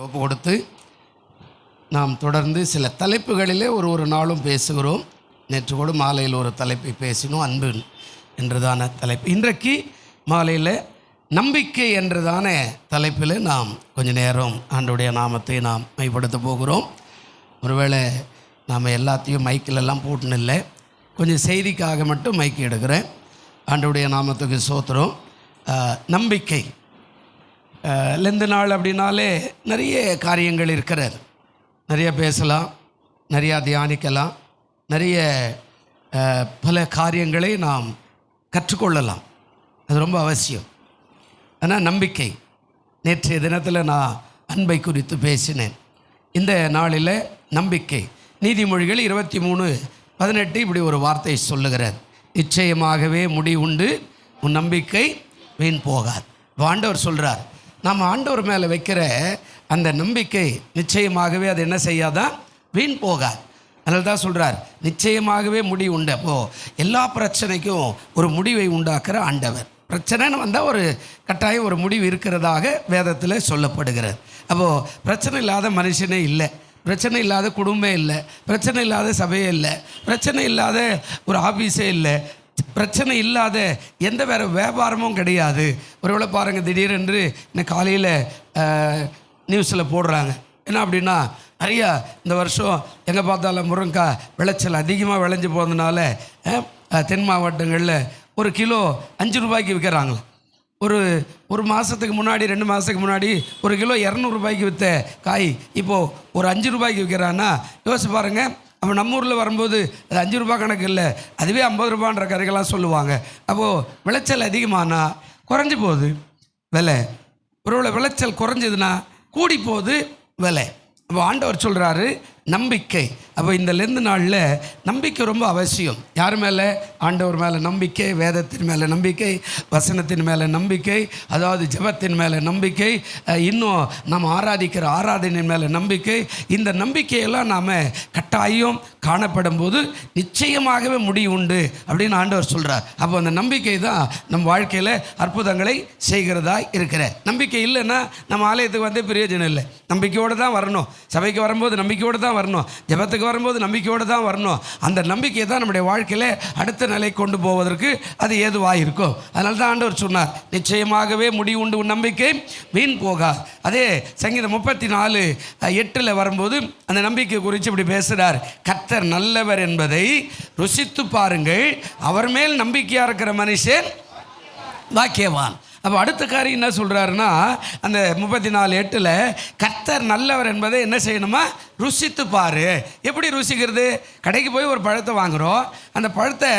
ஒப்பு கொடுத்து நாம் தொடர்ந்து சில தலைப்புகளிலே ஒரு நாளும் பேசுகிறோம். நேற்று கூட மாலையில் ஒரு தலைப்பை பேசினோம், அன்பு என்றதான தலைப்பு. இன்றைக்கு மாலையில் நம்பிக்கை என்றதான தலைப்பில் நாம் கொஞ்ச நேரம் ஆண்டவருடைய நாமத்தை நாம் மைப்படுத்த போகிறோம். ஒருவேளை நாம் எல்லாத்தையும் மைக்கிலெல்லாம் போட்டுன்னு இல்லை, கொஞ்சம் செய்திக்காக மட்டும் மைக்கு எடுக்கிறேன். ஆண்டவருடைய நாமத்துக்கு சோத்திரம். நம்பிக்கை லெந்து நாள் அப்படின்னாலே நிறைய காரியங்கள் இருக்கிறது. நிறைய பேசலாம், நிறையா தியானிக்கலாம், நிறைய பல காரியங்களை நாம் கற்றுக்கொள்ளலாம். அது ரொம்ப அவசியம். ஆனால் நம்பிக்கை, நேற்றைய தினத்தில் நான் அன்பை குறித்து பேசினேன். இந்த நாளில் நம்பிக்கை, நீதிமொழிகள் 23:18 இப்படி ஒரு வார்த்தை சொல்லுகிறார், நிச்சயமாகவே முடிவுண்டு உன் நம்பிக்கை வீண் போகாது. ஆண்டவர் சொல்கிறார், நாம் ஆண்டவர் மேலே வைக்கிற அந்த நம்பிக்கை நிச்சயமாகவே அது என்ன செய்யாதான், வீண் போகாது. அதனால தான் சொல்கிறார் நிச்சயமாகவே முடிவு உண்டு. அப்போது எல்லா பிரச்சனைக்கும் ஒரு முடிவை உண்டாக்குற ஆண்டவர். பிரச்சனைன்னு வந்தால் ஒரு கட்டாயம் ஒரு முடிவு இருக்கிறதாக வேதத்தில் சொல்லப்படுகிறது. அப்போது பிரச்சனை இல்லாத மனுஷனே இல்லை, பிரச்சனை இல்லாத குடும்பம் இல்லை, பிரச்சனை இல்லாத சபையே இல்லை, பிரச்சனை இல்லாத ஒரு ஆஃபீஸே இல்லை, பிரச்சனை இல்லாத எந்த வேறு வியாபாரமும் கிடையாது. ஒருவேளை பாருங்கள், திடீரென்று இன்னும் காலையில் நியூஸில் போடுறாங்க என்ன அப்படின்னா, நிறையா இந்த வருஷம் எங்கே பார்த்தாலும் முருங்கைக்காய் விளைச்சல் அதிகமாக விளைஞ்சி போகிறதுனால தென் மாவட்டங்களில் ஒரு கிலோ 5 ரூபாய்க்கு விற்கிறாங்களாம். ஒரு மாதத்துக்கு முன்னாடி 2 மாதத்துக்கு முன்னாடி ஒரு கிலோ 200 ரூபாய்க்கு விற்ற காய் இப்போது ஒரு 5 ரூபாய்க்கு விற்கிறான்னா யோசிச்சு பாருங்கள். அப்போ நம்ம ஊரில் வரும்போது அது 5 ரூபா கணக்கு இல்லை, அதுவே 50 ரூபான்ற கதைகள்லாம் சொல்லுவாங்க. அப்போது விளைச்சல் அதிகமானா குறைஞ்சி போகுது விலை, ஒருவேளை விளைச்சல் குறைஞ்சதுன்னா கூடி போகுது விலை. அப்போ ஆண்டவர் சொல்கிறாரு நம்பிக்கை. அப்போ இந்த லெந்து நாளில் நம்பிக்கை ரொம்ப அவசியம். யார் மேலே? ஆண்டவர் மேலே நம்பிக்கை, வேதத்தின் மேலே நம்பிக்கை, வசனத்தின் மேலே நம்பிக்கை, அதாவது ஜெபத்தின் மேலே நம்பிக்கை, இன்னும் நம்ம ஆராதிக்கிற ஆராதனையின் மேலே நம்பிக்கை. இந்த நம்பிக்கையெல்லாம் நாம் கட்டாயம் காணப்படும் போது நிச்சயமாகவே முடிவு உண்டு அப்படின்னு ஆண்டவர் சொல்கிறார். அப்போ அந்த நம்பிக்கை தான் நம் வாழ்க்கையில் அற்புதங்களை செய்கிறதா இருக்கிற. நம்பிக்கை இல்லைன்னா நம்ம ஆலயத்துக்கு வந்து பிரயோஜனம் இல்லை. நம்பிக்கையோடு தான் வரணும், சபைக்கு வரும்போது நம்பிக்கையோடு தான் வரணும், ஜெபத்துக்கு வரும்போது நம்பிக்கையோடு தான் வரணும். அந்த நம்பிக்கையை தான் நம்முடைய வாழ்க்கையில் அடுத்த நிலை கொண்டு போவதற்கு அது ஏதுவாக இருக்கும். அதனால தான் ஆண்டவர் சொன்னார் நிச்சயமாகவே முடிவு உண்டு உன் நம்பிக்கை வீண் போகாது. அதே சங்கீதம் 34:8 வரும்போது அந்த நம்பிக்கை குறித்து இப்படி பேசுகிறார், கர்த்தர் நல்லவர் என்பதை ருசித்து பாருங்கள், அவர் மேல் நம்பிக்கையாக இருக்கிற மனுஷன் பாக்கியவான். அப்போ அடுத்த காரியம் என்ன சொல்கிறாருன்னா, அந்த 34:8 கர்த்தர் நல்லவர் என்பதை என்ன செய்யணுமா, ருசித்து பாரு. எப்படி ருசிக்கிறது? கடைக்கு போய் ஒரு பழத்தை வாங்குகிறோம், அந்த பழத்தை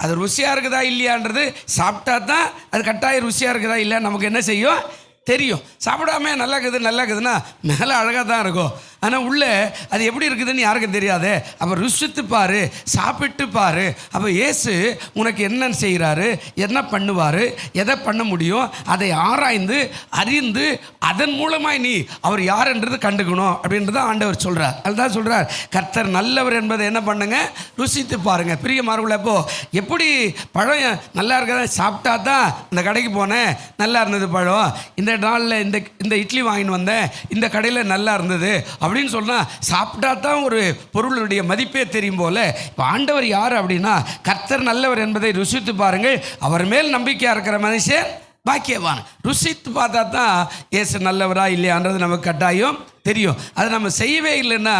அது ருசியாக இருக்குதா இல்லையான்றது சாப்பிட்டா தான் அது கட்டாயம் ருசியாக இருக்குதா இல்லையா நமக்கு என்ன செய்யும், தெரியும். சாப்பிடாம நல்லா இருக்குதுன்னா மேலே அழகாக தான் இருக்கும், ஆனால் உள்ளே அது எப்படி இருக்குதுன்னு யாருக்கும் தெரியாது. அப்போ ருசித்து பாரு, சாப்பிட்டு பாரு. அப்போ இயேசு உனக்கு என்ன செய்கிறாரு, என்ன பண்ணுவார், எதை பண்ண முடியும், அதை ஆராய்ந்து அறிந்து அதன் மூலமாய் நீ அவர் யாருன்றது கண்டுக்கணும் அப்படின்றத ஆண்டவர் சொல்கிறார். அதுதான் சொல்கிறார் கர்த்தர் நல்லவர் என்பதை என்ன பண்ணுங்க, ருசித்து பாருங்க. பிரியமானவர்களே, அப்போ எப்படி பழம் நல்லா இருக்கிறத சாப்பிட்டா தான் இந்த கடைக்கு போனேன் நல்லா இருந்தது பழம், இந்த நாளில் இந்த இட்லி வாங்கின்னு வந்தேன் இந்த கடையில் நல்லா இருந்தது அப்படின்னு சொன்னால் சாப்பிட்டா தான் ஒரு பொருளுடைய மதிப்பே தெரியும் போல. இப்போ ஆண்டவர் யார் அப்படின்னா, கர்த்தர் நல்லவர் என்பதை ருசித்து பாருங்கள், அவர் மேல் நம்பிக்கையாக இருக்கிற மனுஷன் பாக்கியவான். ருசித்து பார்த்தா தான் இயேசு நல்லவரா இல்லையான்றது நமக்கு கட்டாயம் தெரியும். அதை நம்ம செய்யவே இல்லைன்னா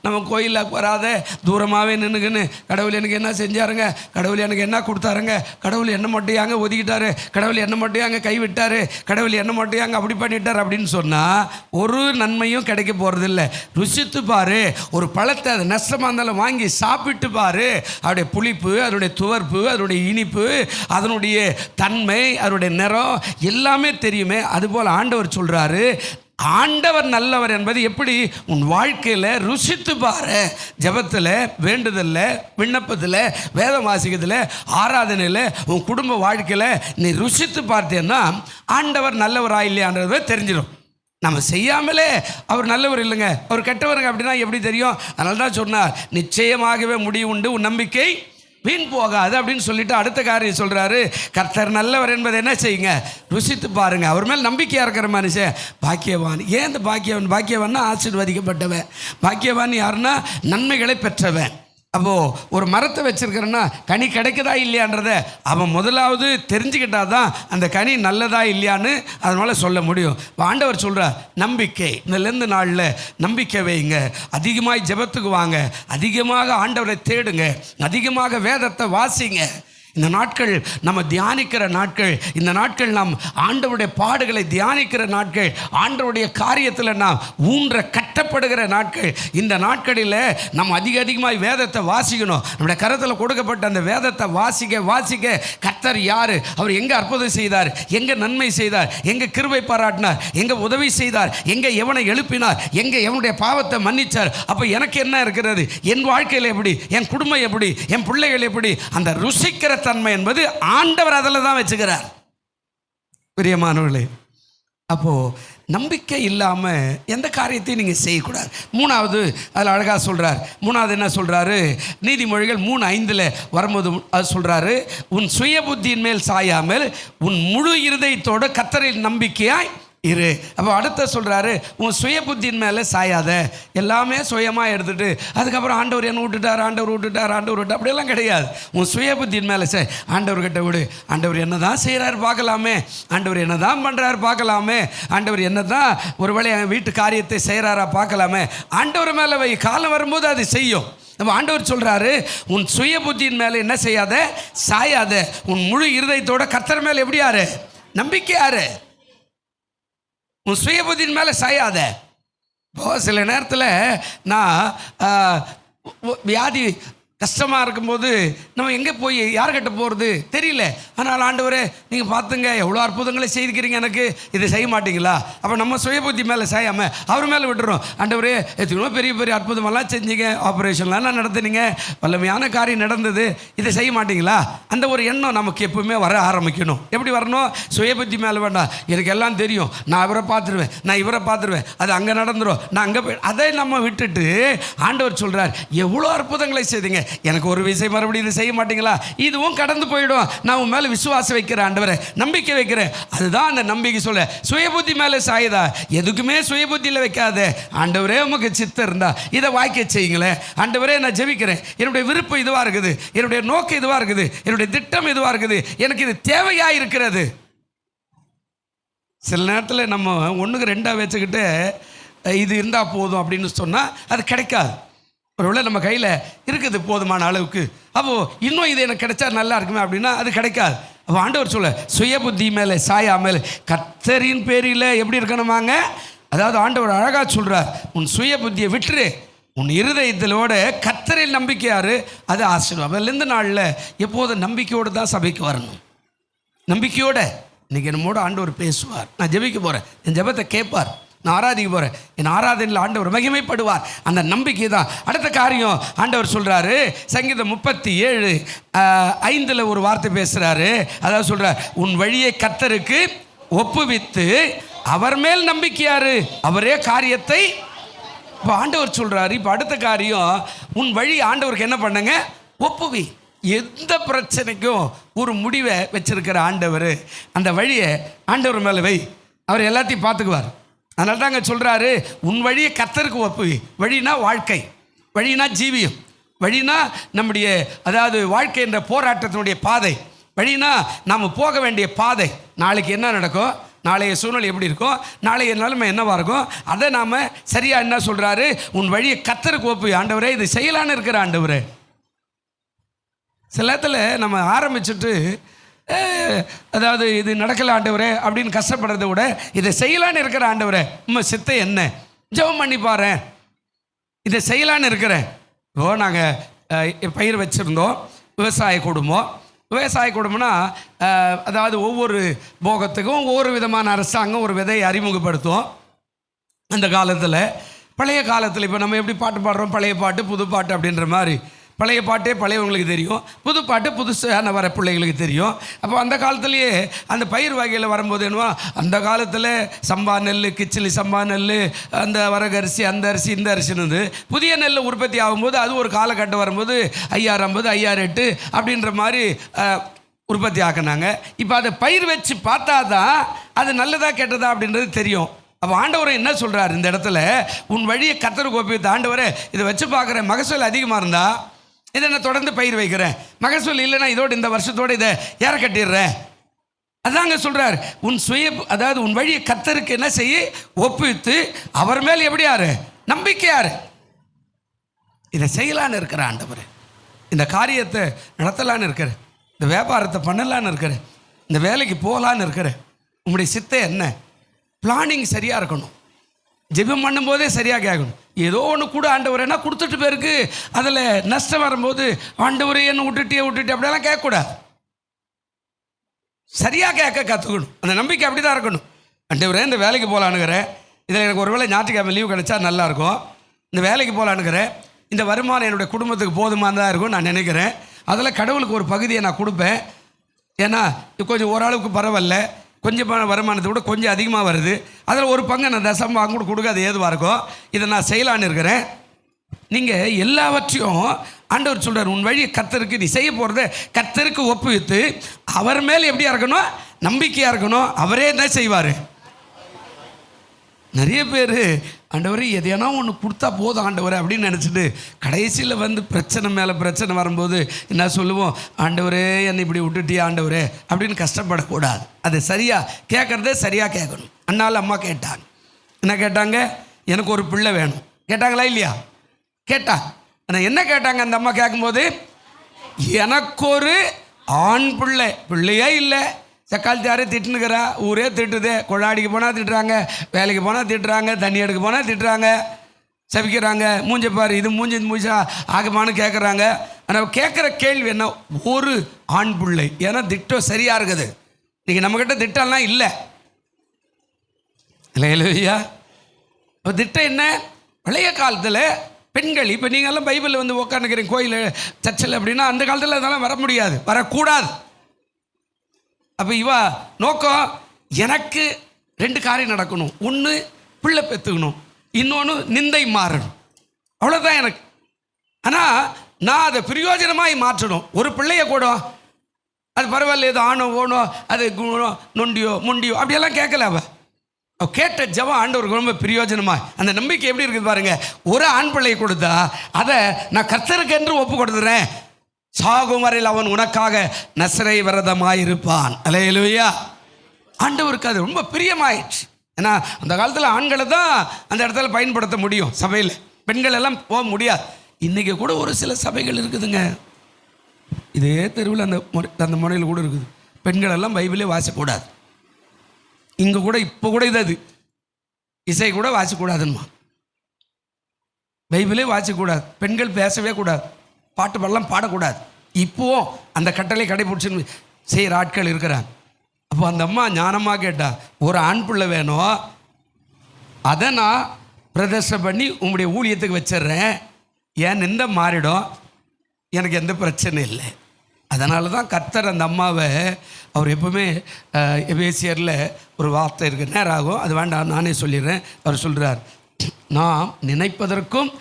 நம்ம கோயிலுக்கு வராத தூரமாகவே நின்றுக்குன்னு கடவுள் எனக்கு என்ன செஞ்சாருங்க, கடவுள் எனக்கு என்ன கொடுத்தாருங்க, கடவுள் என்ன மட்டும் ஒதுக்கிட்டாரு, கடவுள் என்ன மட்டும் கைவிட்டார், கடவுள் என்ன மட்டும் அப்படி பண்ணிட்டார் அப்படின்னு சொன்னால் ஒரு நன்மையும் கிடைக்க போகிறதில்ல. ருசித்து பாரு, ஒரு பழத்தை அது நஷ்டமாக இருந்தாலும் வாங்கி சாப்பிட்டு பாரு, அதனுடைய புளிப்பு, அதனுடைய துவர்ப்பு, அதனுடைய இனிப்பு, அதனுடைய தன்மை, அதனுடைய நிறம் எல்லாமே தெரியுமே. அதுபோல் ஆண்டவர் சொல்கிறாரு ஆண்டவர் நல்லவர் என்பது எப்படி உன் வாழ்க்கையில் ருசித்து பாரு. ஜெபத்தில், வேண்டுதலில், விண்ணப்பத்தில், வேதம் வாசிக்கிறதுல, ஆராதனையில், உன் குடும்ப வாழ்க்கையில் நீ ருசித்து பார்த்தேன்னா ஆண்டவர் நல்லவரா இல்லையான்றதை தெரிஞ்சிடும். நம்ம செய்யாமலே அவர் நல்லவர் இல்லைங்க, அவர் கெட்டவருங்க அப்படின்னா எப்படி தெரியும்? அதனால தான் சொன்னார் நிச்சயமாகவே முடிவு உண்டு உன் நம்பிக்கை வீண் போகாது அப்படின்னு சொல்லிட்டு அடுத்த காரியம் சொல்கிறாரு, கர்த்தர் நல்லவர் என்பதை என்ன செய்யுங்க, ருசித்து பாருங்கள். அவர் மேல் நம்பிக்கையாக இருக்கிற மனுஷன் பாக்கியவான். ஏன் இந்த பாக்கியவான்னா ஆசீர்வதிக்கப்பட்டவன். பாக்கியவான் யாருன்னா நன்மைகளை பெற்றவன். அப்போது ஒரு மரத்தை வச்சுருக்கிறன்னா கனி கிடைக்குதா இல்லையான்றதை அவன் முதலாவது தெரிஞ்சுக்கிட்டா தான் அந்த கனி நல்லதா இல்லையான்னு அதனால் சொல்ல முடியும். ஆண்டவர் சொல்கிறார், நம்பிக்கை இதிலேருந்து நாளில் நம்பிக்கை வைங்க, அதிகமாக ஜெபத்துக்கு வாங்க, அதிகமாக ஆண்டவரை தேடுங்க, அதிகமாக வேதத்தை வாசிங்க. இந்த நாட்கள் நம்ம தியானிக்கிற நாட்கள், இந்த நாட்கள் நாம் ஆண்டவருடைய பாடுகளை தியானிக்கிற நாட்கள், ஆண்டவருடைய காரியத்தில் நாம் ஊன்ற கட்டப்படுகிற நாட்கள். இந்த நாட்களில் நம்ம அதிகமாக வேதத்தை வாசிக்கணும். நம்முடைய கரத்தில் கொடுக்கப்பட்ட அந்த வேதத்தை வாசிக்க கர்த்தர் யார், அவர் எங்கே அற்புதம் செய்தார், எங்கே நன்மை செய்தார், எங்கே கிருபை பாராட்டினார், எங்கே உதவி செய்தார், எங்கே எவனை எழுப்பினார், எங்கே எவனுடைய பாவத்தை மன்னிச்சார், அப்போ எனக்கு என்ன இருக்கிறது, என் வாழ்க்கையில் எப்படி, என் குடும்பம் எப்படி, என் பிள்ளைகள் எப்படி, அந்த ருசிக்கிற தன்மை என்பது ஆண்டவர் அதில் தான் வச்சுக்கிறார். பிரியமானவர்களே, அப்போது நம்பிக்கை இல்லாமல் எந்த காரியத்தையும் நீங்கள் செய்யக்கூடாது. மூணாவது அதில் அழகாக சொல்கிறார். மூணாவது என்ன சொல்கிறாரு, நீதிமொழிகள் 3:5 வரும்போது அது சொல்கிறாரு, உன் சுய புத்தியின் மேல் சாயாமல் உன் முழு இருதயத்தோடு கர்த்தரில் நம்பிக்கையாய் இரு. அப்போ அடுத்த சொல்கிறாரு, உன் சுய புத்தியின் மேலே சாயாத. எல்லாமே சுயமாக எடுத்துகிட்டு அதுக்கப்புறம் ஆண்டவர் என்ன விட்டுட்டார் அப்படியெல்லாம் கிடையாது. உன் சுய புத்தியின் மேலே ஆண்டவர்கிட்ட விடு. ஆண்டவர் என்ன தான் செய்கிறார் பார்க்கலாமே, ஆண்டவர் என்ன தான் பண்ணுறாரு பார்க்கலாமே, ஆண்டவர் என்ன தான் ஒருவேளை என் வீட்டு காரியத்தை செய்கிறாரா பார்க்கலாமே. ஆண்டவர் மேலே வை, காலம் வரும்போது அது செய்யும். நம்ம ஆண்டவர் சொல்கிறாரு, உன் சுய புத்தியின் மேலே என்ன செய்யாத, சாயாத. உன் முழு இருதயத்தோட கர்த்தர் மேலே எப்படி யாரு, நம்பிக்கையாரு. உன் சுய புத்தியின் மேலே சாயாத. இப்போ சில நேரத்தில் நான் வியாதி கஷ்டமாக இருக்கும்போது நம்ம எங்கே போய் யார்கிட்ட போகிறது தெரியல. ஆனால் ஆண்டவரே நீங்கள் பார்த்துங்க, எவ்வளோ அற்புதங்களை செய்திருக்கிறீங்க, எனக்கு இதை செய்ய மாட்டீங்களா? அப்போ நம்ம சுய புத்தி மேலே சாயாமல் அவர் மேலே விட்டுறோம். ஆண்டவரே எத்தனையோ பெரிய பெரிய அற்புதமெல்லாம் செஞ்சீங்க, ஆப்ரேஷன்லாம் நடத்துனீங்க, வல்லமையான காரியம் நடந்தது, இதை செய்ய மாட்டீங்களா? அந்த ஒரு எண்ணம் நமக்கு எப்பவுமே வர ஆரம்பிக்கணும். எப்படி வரணும்? சுய புத்தி மேலே வேண்டாம், எனக்கு எல்லாம் தெரியும், நான் அவரை பார்த்துருவேன், நான் இவரை பார்த்துருவேன், அது அங்கே நடந்துடும், நான் அங்கே போய் அதை நம்ம விட்டுட்டு ஆண்டவர் சொல்கிறார், எவ்வளோ அற்புதங்களை செய்தீங்க, எனக்கு ஒரு விஷயம் மறுபடியும் இது செய்ய மாட்டீங்களா? இதுவும் கடந்து போயிடும். நான் உன் மேலே விசுவாசம் வைக்கிறேன், ஆண்டவரே நம்பிக்கை வைக்கிறேன். அதுதான் அந்த நம்பிக்கை. சொல்ல சுய புத்தி மேலே சாயுதா, எதுக்குமே சுய புத்தியில் வைக்காத. ஆண்டவரே உமக்கு சித்தம் இருந்தா இதை வாய்க்க செய்யுங்களேன். ஆண்டவரே நான் ஜெபிக்கிறேன், என்னுடைய விருப்பம் இதுவாக இருக்குது, என்னுடைய நோக்கம் இதுவாக இருக்குது, என்னுடைய திட்டம் இதுவாக இருக்குது, எனக்கு இது தேவையாக இருக்கிறது. சில நேரத்தில் நம்ம 1க்கு 2 வச்சுக்கிட்டு இது இருந்தால் போதும் அப்படின்னு சொன்னால் அது கிடைக்காது. ஒருவேளை நம்ம கையில் இருக்குது போதுமான அளவுக்கு, அப்போது இன்னும் இது எனக்கு கிடைச்சா நல்லா இருக்குமே அப்படின்னா அது கிடைக்காது. அப்போ ஆண்டவர் சொல்ல, சுய புத்தி மேலே சாயாமல் கர்த்தரின் பேரில் எப்படி இருக்கணுமாங்க. அதாவது ஆண்டவர் அழகாக சொல்கிறார், உன் சுய புத்தியை விட்டுரு, உன் இருதயத்திலோட கர்த்தரில் நம்பிக்கையாரு, அது ஆசீர்வாதம். அதிலேருந்து நாளில் எப்போதும் நம்பிக்கையோடு தான் சபைக்கு வரணும். நம்பிக்கையோடு இன்றைக்கி நம்மோட ஆண்டவர் பேசுவார். நான் ஜெபிக்க போகிறேன், என் ஜெபத்தை கேட்பார். நான் ஆராதிக்க போகிறேன், என் ஆராதனையில் ஆண்டவர் மகிமைப்படுவார். அந்த நம்பிக்கை தான் அடுத்த காரியம். ஆண்டவர் சொல்கிறாரு, சங்கீதம் 37:5 ஒரு வார்த்தை பேசுகிறாரு. அதாவது சொல்கிறார், உன் வழியை கர்த்தருக்கு ஒப்புவித்து அவர் மேல் நம்பிக்கையாரு, அவரே காரியத்தை. இப்போ ஆண்டவர் சொல்கிறாரு, இப்போ அடுத்த காரியம், உன் வழி ஆண்டவருக்கு என்ன பண்ணுங்க, ஒப்புவி. எந்த பிரச்சனைக்கும் ஒரு முடிவை வச்சிருக்கிற ஆண்டவர், அந்த வழியை ஆண்டவர் மேலே வை, அவர் எல்லாத்தையும் பார்த்துக்குவார். அதனால தாங்க சொல்கிறாரு, உன் வழியை கர்த்தருக்கு ஒப்புவி. வழினா வாழ்க்கை, வழினா ஜீவியம், வழினா நம்முடைய அதாவது வாழ்க்கை என்ற போராட்டத்தினுடைய பாதை, வழினா நாம் போக வேண்டிய பாதை. நாளைக்கு என்ன நடக்கும், நாளைய சூழ்நிலை எப்படி இருக்கும், நாளைய நிலைமை என்னவாக இருக்கும், அதை நாம் சரியாக என்ன சொல்கிறாரு, உன் வழியை கர்த்தருக்கு ஒப்புவி. ஆண்டவரே இது செய்யலான்னு இருக்கிற ஆண்டவரே. சில நேரத்தில் நம்ம ஆரம்பிச்சுட்டு அதாவது இது நடக்கல ஆண்டவரே அப்படின்னு கஷ்டப்படுறத விட இதை செய்யலான்னு இருக்கிற ஆண்டவரே உண்மை சித்தை என்ன, ஜெபம் பண்ணி பாரு, இதை செய்யலான்னு இருக்கிறேன். இப்போ நாங்கள் பயிர் வச்சுருந்தோம், விவசாய குடும்பம்னா அதாவது ஒவ்வொரு போகத்துக்கும் ஒவ்வொரு விதமான அரசாங்கம் ஒரு விதையை அறிமுகப்படுத்தும். அந்த காலத்தில் பழைய காலத்தில் இப்போ நம்ம எப்படி பாட்டு பாடுறோம், பழைய பாட்டு புது பாட்டு அப்படின்ற மாதிரி பழைய பாட்டே பழையவங்களுக்கு தெரியும், புது பாட்டு புதுசான வர பிள்ளைகளுக்கு தெரியும். அப்போ அந்த காலத்துலேயே அந்த பயிர் வகையில் வரும்போது என்னவோ, அந்த காலத்தில் சம்பா நெல், கிச்சிலி சம்பா நெல், அந்த வரகரிசி, அந்த அரிசி, இந்த அரிசின்னு புதிய நெல் உற்பத்தி ஆகும்போது அது ஒரு காலகட்டம் வரும்போது 5050, 5008 அப்படின்ற மாதிரி உற்பத்தி ஆக்கினாங்க. இப்போ அதை பயிர் வச்சு பார்த்தா தான் அது நல்லதா கெட்டதா அப்படின்றது தெரியும். அப்போ ஆண்டவரை என்ன சொல்கிறார் இந்த இடத்துல, உன் வழியை கர்த்தருக்கு ஒப்புவித்து, ஆண்டவரே இதை வச்சு பார்க்குறேன், மகசூல் அதிகமாக இருந்தால் இதை நான் தொடர்ந்து பயிர் வைக்கிறேன், மகசூல் இல்லைன்னா இதோடு இந்த வருஷத்தோடு இதை ஏற கட்டிடுறேன். அதாங்க சொல்கிறார், உன் அதாவது உன் வழியை கர்த்தருக்கு என்ன செய்ய ஒப்புவித்து அவர் மேல் எப்படி யாரு நம்பிக்கையாரு, இதை செய்யலான்னு இருக்கிற ஆண்டவர், இந்த காரியத்தை நடத்தலான்னு இருக்கிற, இந்த வியாபாரத்தை பண்ணலான்னு இருக்கிற, இந்த வேலைக்கு போகலான்னு இருக்கிற, உங்களுடைய சித்தை என்ன, பிளானிங் சரியாக இருக்கணும், ஜெபம் பண்ணும்போதே சரியாக கேட்கணும். ஏதோ ஒன்று கூட ஆண்டவர் என்ன கொடுத்துட்டு பேருக்கு அதில் நஷ்டம் வரும்போது ஆண்டவரே என்ன விட்டுட்டே அப்படியெல்லாம் கேட்கக்கூடாது. சரியாக கேட்க கற்றுக்கணும். அந்த நம்பிக்கை அப்படி தான் இருக்கணும். ஆண்டவரே இந்த வேலைக்கு போகலான்னுக்கிறேன், இதில் எனக்கு ஒரு வேளை ஞாயிற்றுக்கிழமை லீவு கிடைச்சா நல்லாயிருக்கும், இந்த வேலைக்கு போகலான்னுக்கிறேன், இந்த வருமானம் என்னுடைய குடும்பத்துக்கு போதுமானதாக இருக்கும் நான் நினைக்கிறேன், அதில் கடவுளுக்கு ஒரு பகுதியை நான் கொடுப்பேன், ஏன்னா கொஞ்சம் ஓரளவுக்கு பரவாயில்ல, கொஞ்சம் வருமானத்தை விட கொஞ்சம் அதிகமாக வருது, அதில் ஒரு பங்கு நான் தசம் வாங்க கூட கொடுக்க அது ஏதுவாக இருக்கும், இதை நான் செய்யலான்னு இருக்கிறேன். நீங்கள் எல்லாவற்றையும் ஆண்டவர் சொல்கிறார், உன் வழியை கர்த்தருக்கு நீ செய்ய போகிறத கர்த்தருக்கு ஒப்புவித்து அவர் மேல் எப்படியா இருக்கணும், நம்பிக்கையாக இருக்கணும். அவரே என்ன செய்வார். நிறைய பேர் ஆண்டவரே எதையானா ஒன்று கொடுத்தா போதும் ஆண்டவரே அப்படின்னு நினச்சிட்டு கடைசியில் வந்து பிரச்சனை மேலே பிரச்சனை வரும்போது என்ன சொல்லுவோம், ஆண்டவரே என்னை இப்படி விட்டுட்டியா ஆண்டவரே அப்படின்னு கஷ்டப்படக்கூடாது. அது சரியாக கேட்குறதே சரியாக கேட்கணும். அண்ணால் அம்மா கேட்டாங்க, என்ன கேட்டாங்க, எனக்கு ஒரு பிள்ளை வேணும் கேட்டாங்களா இல்லையா, கேட்டாங்க. ஆனால் என்ன கேட்டாங்க அந்த அம்மா கேட்கும்போது, எனக்கு ஒரு ஆண் பிள்ளையே இல்லை, சக்காலத்தாரே திட்டுனுக்கிறா, ஊரே திட்டுது, கொள்ளாடிக்கு போனால் திட்டுறாங்க, வேலைக்கு போனால் திட்டுறாங்க, தண்ணி எடுக்க போனால் திட்டுறாங்க, சபிக்கிறாங்க, மூஞ்ச பாரு இது மூஞ்சா ஆகமானு கேட்குறாங்க. ஆனால் கேட்குற கேள்வி என்ன, ஒரு ஆண் பிள்ளை, ஏன்னா திட்டம் சரியாக இருக்குது. இன்றைக்கி நம்மக்கிட்ட திட்டம்லாம் இல்லை இல்லையா. திட்டம் என்ன, பழைய காலத்தில் பெண்கள், இப்போ நீங்கள்லாம் பைபிளில் வந்து உட்காந்துக்கிறீங்க கோயில் சர்ச்சில் அப்படின்னா, அந்த காலத்தில் அதெல்லாம் வர முடியாது, வரக்கூடாது. அப்போ இவா நோக்கம், எனக்கு 2 காரியம் நடக்கணும், ஒன்று பிள்ளை பெற்றுக்கணும், இன்னொன்று நிந்தை மாறணும், அவ்வளோதான் எனக்கு. ஆனால் நான் அதை பிரயோஜனமாய் மாற்றணும். ஒரு பிள்ளைய கூட அது பரவாயில்ல, ஏதோ ஆணோ ஓனோ அது நொண்டியோ முண்டியோ அப்படியெல்லாம் கேட்கல. அவள் கேட்ட ஜபம் ஆண்டவருக்கு ரொம்ப பிரயோஜனமாக, அந்த நம்பிக்கை எப்படி இருக்குது பாருங்க. ஒரு ஆண் பிள்ளையை கொடுத்தா அதை நான் கர்த்தருக்கு என்று ஒப்பு கொடுத்துறேன், சாகும் வரையில் அவன் உனக்காக நசரை விரதமாயிருப்பான். அல்லேலூயா. ஆண்டவருக்கு அது ரொம்ப பிரியமாயிடுச்சு. ஏன்னா அந்த காலத்தில் ஆண்களை தான் அந்த இடத்துல பயன்படுத்த முடியும், சபையில் பெண்கள் எல்லாம் போக முடியாது. இன்றைக்கி கூட ஒரு சில சபைகள் இருக்குதுங்க, இதே தெருவில் அந்த முனையில் கூட இருக்குது, பெண்கள் எல்லாம் பைபிளே வாசிக்கக்கூடாது. இங்கே கூட இப்போ கூட இது இசை கூட வாசிக்கக்கூடாதுன்மா, பைபிளே வாசிக்கக்கூடாது, பெண்கள் பேசவே கூடாது, பாட்டு பாடலாம் பாடக்கூடாது. இப்போவும் அந்த கட்டளை கடைபிடிச்சுன்னு செய்கிற ஆட்கள் இருக்கிறாங்க. அப்போ அந்த அம்மா ஞானமாக கேட்டா, ஒரு ஆண் பிள்ளை வேணும், அதை நான் பிரதர்ஷனம் பண்ணி உங்களுடைய ஊழியத்துக்கு வச்சிட்றேன், ஏன் நிந்த மாறிடும், எனக்கு எந்த பிரச்சனையும் இல்லை. அதனால தான் கர்த்தர் அந்த அம்மாவை, அவர் எப்பவுமே எபேசியரில் ஒரு வார்த்தை இருக்குது, நேரம் ஆகும், அது வேண்டாம் நானே சொல்லிடுறேன். அவர் சொல்கிறார், நாம் நினைப்பதற்கும்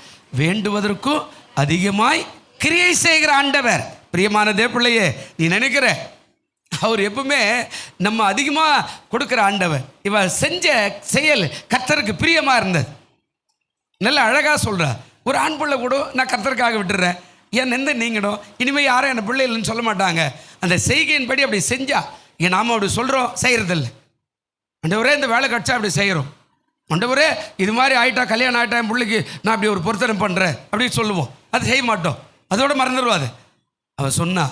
வேண்டுவதற்கும் அதிகமாய் கிரியை செய்கிற ஆண்டவர். பிரியமானதே பிள்ளையே, நீ நினைக்கிற அவர் எப்பவுமே நம்ம அதிகமாக கொடுக்குற ஆண்டவர். இவ செஞ்ச செயல் கர்த்தருக்கு பிரியமாக இருந்தது. நல்ல அழகாக சொல்கிறார், ஒரு ஆண் பிள்ளை கூட நான் கர்த்தருக்காக விட்டுறேன், ஏன் எந்த நீங்களும் இனிமேல் யாரும் என்ன பிள்ளை இல்லைன்னு சொல்ல மாட்டாங்க. அந்த செய்கையின்படி அப்படி செஞ்சா, இங்கே நாம் அப்படி சொல்கிறோம், செய்கிறதில்ல. ஆண்டவரே இந்த வேலை கட்சா அப்படி செய்கிறோம், ஆண்டவரே இது மாதிரி ஆகிட்டா, கல்யாணம் ஆகிட்டா என் பிள்ளைக்கு நான் அப்படி ஒரு பொருத்தனை பண்ணுறேன் அப்படின்னு சொல்லுவோம். அது செய்ய மாட்டோம், அதோட மறந்துடுவாது. அவன் சொன்னா,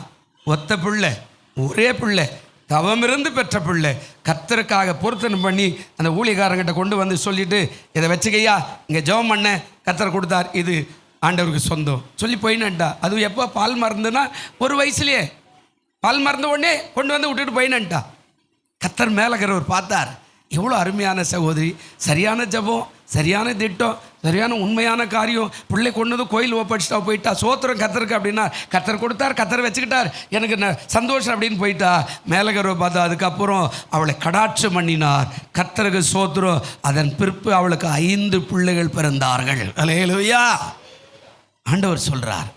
ஒத்த பிள்ளை, ஒரே பிள்ளை, தவமிருந்து பெற்ற பிள்ளை, கர்த்தருக்காக பொருத்தனை பண்ணி அந்த ஊழியக்காரங்கிட்ட கொண்டு வந்து சொல்லிவிட்டு, இதை வச்சுக்கையா, இங்கே ஜெபம் பண்ண கர்த்தர் கொடுத்தார், இது ஆண்டவருக்கு சொந்தம் சொல்லி போயினன்ட்டா. அதுவும் எப்போ பால் மறந்துன்னா ஒரு வயசுலேயே பால் மறந்த உடனே கொண்டு வந்து விட்டுட்டு போயினன்ட்டா. கர்த்தர் மேலக்கிறவர் பார்த்தார், எவ்வளோ அருமையான சகோதரி, சரியான ஜெபம், சரியான திட்டம், சரியான உண்மையான காரியம். பிள்ளை கொண்டது கோயில் ஒப்படைச்சிட்டா போயிட்டா, சோத்திரம் கத்தருக்கு அப்படின்னா கத்தர் கொடுத்தார், கத்தர் வச்சுக்கிட்டார், எனக்கு சந்தோஷம் அப்படின்னு போயிட்டா. மேலகரவை பார்த்தா அதுக்கப்புறம் அவளை கடாட்சம் பண்ணினார், கத்தருக்கு சோத்திரம். அதன் பிற்பு அவளுக்கு 5 பிள்ளைகள் பிறந்தார்கள். அல்லேலூயா. ஆண்டவர் சொல்கிறார்,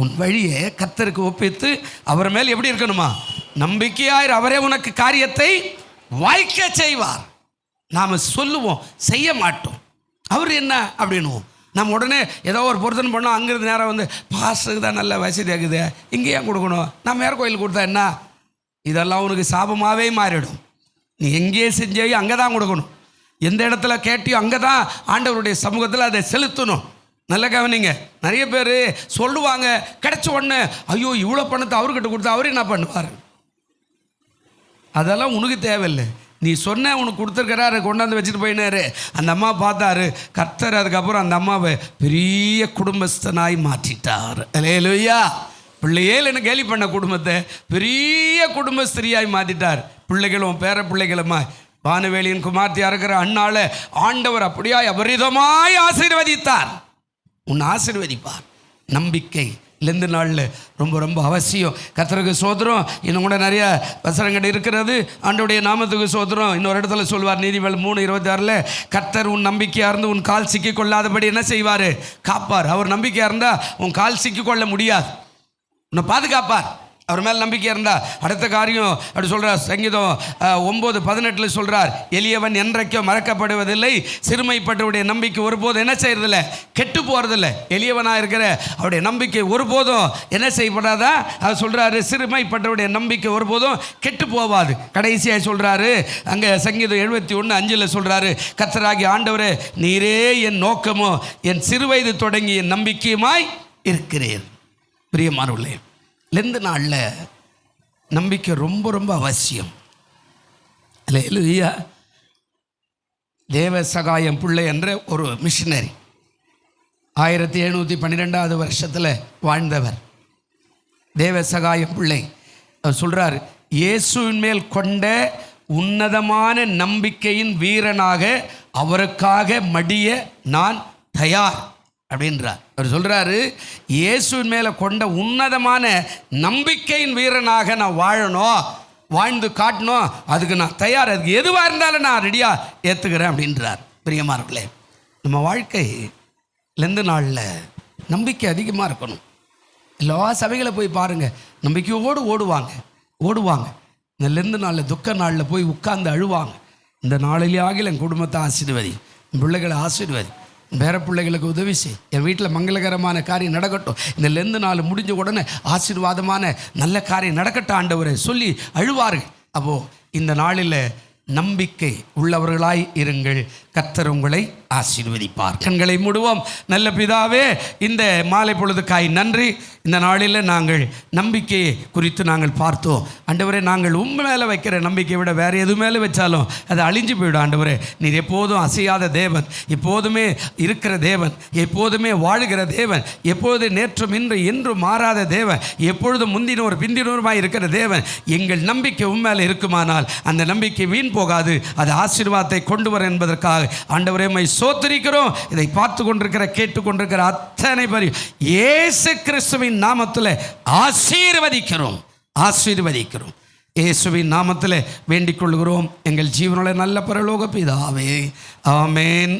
உன் வழியை கத்தருக்கு ஒப்பித்து அவர் மேல் எப்படி இருக்கணுமா? நம்பிக்கையாயிரு, அவரே உனக்கு காரியத்தை வாய்க்க செய்வார். நாம் சொல்லுவோம், செய்ய மாட்டோம். அவர் என்ன அப்படின்னுவோம். நம்ம உடனே ஏதோ ஒரு பொருத்தனை பண்ணோம், அங்கிருந்து நேரம் வந்து பாஸ்டருக்கு தான் நல்ல வசதி ஆகுது, இங்கே ஏன் கொடுக்கணும், நான் வேறு கோயில் கொடுத்தா என்ன? இதெல்லாம் உனக்கு சாபமாகவே மாறிடும். நீ எங்கேயே செஞ்சேயோ அங்கே தான் கொடுக்கணும். எந்த இடத்துல கேட்டியோ அங்கே தான் ஆண்டவருடைய சமூகத்தில் அதை செலுத்தணும். நல்ல கவனிங்க. நிறைய பேர் சொல்லுவாங்க, கிடைச்ச உடனே ஐயோ இவ்வளோ பணத்தை அவர்கிட்ட கொடுத்தா அவர் என்ன பண்ணுவார்? அதெல்லாம் உனக்கு தேவையில்லை. நீ சொன்ன உனக்கு கொடுத்துருக்கிறாரு, கொண்டாந்து வச்சுட்டு போயினாரு. அந்த அம்மா பார்த்தாரு, கர்த்தர் அதுக்கப்புறம் அந்த அம்மாவை பெரிய குடும்பஸ்தனாய் மாற்றிட்டார். அல்லேலூயா. பிள்ளையேல் என்ன கேலி பண்ண குடும்பத்தை பெரிய குடும்பஸ்திரியாய் மாற்றிட்டார். பிள்ளைகளும் பேர பிள்ளைகளுமா வானவேலியின் குமார்த்தியாக இருக்கிற அண்ணால ஆண்டவர் அப்படியாய் அபரிதமாய் ஆசீர்வதித்தார். உன்னை ஆசீர்வதிப்பார். நம்பிக்கை இந்த நாளில் ரொம்ப ரொம்ப அவசியம். கர்த்தருக்கு சோத்திரம். இன்னும் கூட நிறைய வசனங்கள் இருக்கிறது. ஆண்டவருடைய நாமத்துக்கு சோத்திரம். இன்னொரு இடத்துல சொல்வார், நீதிபதிகள் 3:26, கர்த்தர் உன் நம்பிக்கையாக இருந்து உன் கால் சிக்கி கொள்ளாதபடி என்ன செய்வார்? காப்பார். அவர் நம்பிக்கையாக இருந்தால் உன் கால் சிக்கி கொள்ள முடியாது, உன்னை பாதுகாப்பார். அவர் மேலே நம்பிக்கை இருந்தால். அடுத்த காரியம் அப்படி சொல்கிறார், சங்கீதம் 9:18 சொல்கிறார், எளியவன் என்றைக்கும் மறக்கப்படுவதில்லை, சிறுமைப்பட்டவருடைய நம்பிக்கை ஒருபோதும் என்ன செய்யறதில்லை? கெட்டு போகிறதில்லை. எளியவனாக இருக்கிற அவருடைய நம்பிக்கை ஒருபோதும் என்ன செய்யப்படாதா? அவர் சொல்கிறாரு, சிறுமைப்பட்டவருடைய நம்பிக்கை ஒருபோதும் கெட்டு போவாது. கடைசியாக சொல்கிறாரு, அங்கே சங்கீதம் 71:5 சொல்கிறாரு, கர்த்தராகி ஆண்டவரே, நீரே என் நோக்கமோ என் சிறுவயது தொடங்கி என் நம்பிக்கையுமாய் இருக்கிறேன். பிரியமானவர்களே, இந்த நாளில் நம்பிக்கை ரொம்ப ரொம்ப அவசியம். அல்லேலூயா. தேவ சகாயம் பிள்ளை என்ற ஒரு மிஷினரி 1712 வருஷத்தில் வாழ்ந்தவர். தேவ சகாயம் பிள்ளை அவர் சொல்கிறார், இயேசுவின் மேல் கொண்ட உன்னதமான நம்பிக்கையின் வீரனாக அவருக்காக மடிய நான் தயார் அப்படின்றார். அவர் சொல்கிறாரு, இயேசுவின் மேலே கொண்ட உன்னதமான நம்பிக்கையின் வீரனாக நான் வாழணும், வாழ்ந்து காட்டணும், அதுக்கு நான் தயார், அதுக்கு எதுவாக இருந்தாலும் நான் ரெடியாக ஏற்றுக்கிறேன் அப்படின்றார். பிரியமானவர்களே, நம்ம வாழ்க்கை லெந்து நாளில் நம்பிக்கை அதிகமாக இருக்கணும். எல்லா சபைகளை போய் பாருங்கள், நம்பிக்கையோடு ஓடுவாங்க. இந்த லெந்து நாளில் துக்க நாளில் போய் உட்கார்ந்து அழுவாங்க. இந்த நாளிலே ஆகில என் குடும்பத்தை ஆசீர்வதி, என் பிள்ளைகளை ஆசீர்வதி, வேற பிள்ளைகளுக்கு உதவி செய், என் வீட்டில் மங்களகரமான காரியம் நடக்கட்டும், இந்த லெந்து நாள் முடிஞ்ச உடனே ஆசீர்வாதமான நல்ல காரியம் நடக்கட்டும் ஆண்டவரை சொல்லி அழுவார்கள். அப்போது இந்த நாளில் நம்பிக்கை உள்ளவர்களாய் இருங்கள், கர்த்தர் உங்களை ஆசீர்வதிப்பார். கண்களை மூடுவோம். நல்ல பிதாவே, இந்த மாலை பொழுதுக்காய் நன்றி. இந்த நாளில் நாங்கள் நம்பிக்கையை குறித்து நாங்கள் பார்த்தோம். ஆண்டவரே, நாங்கள் உண்மை மேலே வைக்கிற நம்பிக்கையை விட வேறு எது மேலே வச்சாலும் அது அழிஞ்சு போயிடும். ஆண்டவரே, நீர் எப்போதும் அசையாத தேவன், எப்போதுமே இருக்கிற தேவன், எப்போதுமே வாழுகிற தேவன், எப்போது நேற்றும் இன்று என்றும் மாறாத தேவன், எப்பொழுதும் முந்தினோர் பிந்தினோருமாய் இருக்கிற தேவன். எங்கள் நம்பிக்கை உண்மையில் இருக்குமானால் அந்த நம்பிக்கை வீண் போகாது, அது ஆசீர்வாதத்தை கொண்டு வர என்பதற்காக ஆண்டவரே உம்மை ஸ்தோத்திரிக்கிறோம். இதை பார்த்து கொண்டிருக்கிற கேட்டுக்கொண்டிருக்கிற அத்தனை பேரையும் இயேசு கிறிஸ்துவின் நாமத்தில் ஆசீர்வதிக்கிறோம். இயேசுவின் நாமத்தில் வேண்டிக் கொள்கிறோம் எங்கள் ஜீவனுள்ள நல்ல பரலோக பிதாவே, ஆமென்.